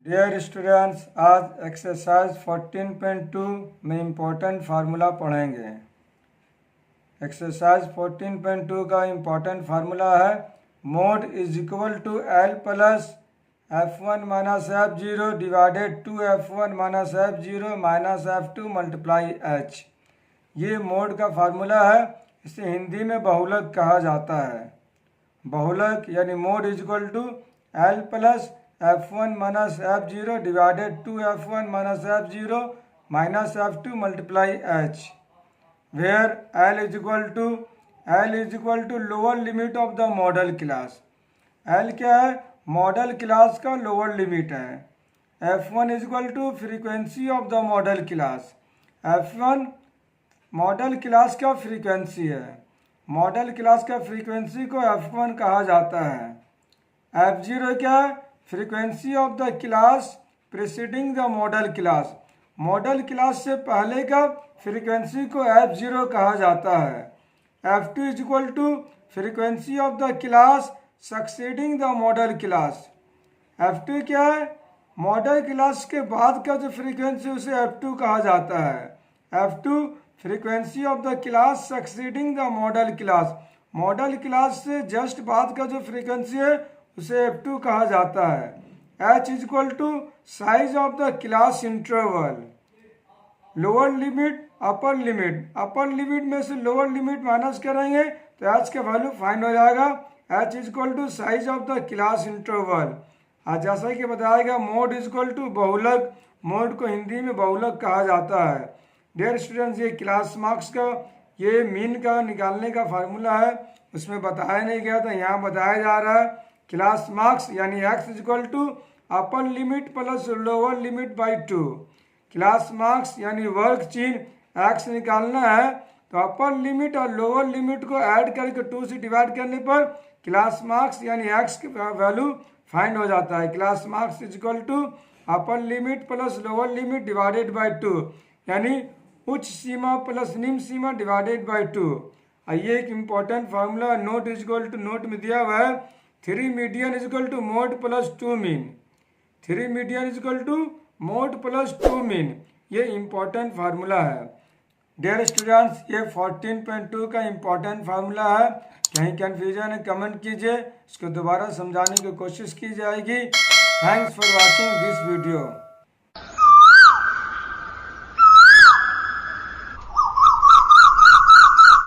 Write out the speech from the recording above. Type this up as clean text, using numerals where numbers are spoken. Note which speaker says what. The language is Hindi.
Speaker 1: डियर स्टूडेंट्स, आज एक्सरसाइज 14.2 में इम्पोर्टेंट फार्मूला पढ़ेंगे। एक्सरसाइज 14.2 का इम्पोर्टेंट फार्मूला है mode is equal to L plus F1 माइनस F0 डिवाइडेड टू F1 माइनस F0 माइनस F2 मल्टीप्लाई H। ये मोड का फार्मूला है, इसे हिंदी में बहुलक कहा जाता है। बहुलक यानी mode is equal to L plus F1 माइनस F0 डिवाइडेड टू F1 माइनस F0 माइनस F2 multiply H, where L is equal to lower limit of the modal class. L क्या है? मॉडल क्लास का लोअर लिमिट है। F1 is equal to frequency of the modal class. F1 modal class का फ्रीक्वेंसी है। मॉडल क्लास का फ्रीक्वेंसी को F1 कहा जाता है। F0 क्या है? Frequency of the class preceding the modal class. Model class से पहले का फ्रीक्वेंसी को F0 कहा जाता है। F2 is equal to frequency of the class succeeding the modal class. F2 क्या है? मॉडल क्लास के बाद का जो फ्रीक्वेंसी उसे F2 कहा जाता है। F2 frequency of the class succeeding the modal class. Model class से जस्ट बाद का जो फ्रीक्वेंसी है उसे F2 कहा जाता है। H is equal to size of the class interval. Lower limit upper limit, upper limit में से लोअर लिमिट माइनस करेंगे तो H का वैल्यू फाइंड हो जाएगा। H is equal to size of the class interval. जैसा कि बताया गया मोड इज इक्वल टू बहुलक। मोड को हिंदी में बहुलक कहा जाता है। डियर स्टूडेंट्स, ये क्लास मार्क्स का ये मीन का निकालने का फार्मूला है, उसमें बताया नहीं गया था, यहाँ बताया जा रहा है। क्लास मार्क्स यानी x is equal to upper limit plus lower limit by 2। Class marks यानी वर्ग चिन्ह x निकालना है तो अपर लिमिट और लोअर लिमिट को ऐड करके 2 से डिवाइड करने पर क्लास मार्क्स यानी x का वैल्यू फाइंड हो जाता है। Class marks is equal to upper limit plus lower limit divided by 2, यानी उच्च सीमा प्लस निम्न सीमा डिवाइडेड बाई 2। ये एक important formula note is equal to note में दिया हुआ है 3 median is equal to mode plus 2 mean. 3 median is equal to mode plus 2 mean, ये इम्पॉर्टेंट फार्मूला है। डियर स्टूडेंट्स, ये 14.2 का इम्पॉर्टेंट फार्मूला है। कहीं कन्फ्यूजन है कमेंट कीजिए, इसको दोबारा समझाने की कोशिश की जाएगी। Thanks for watching this video.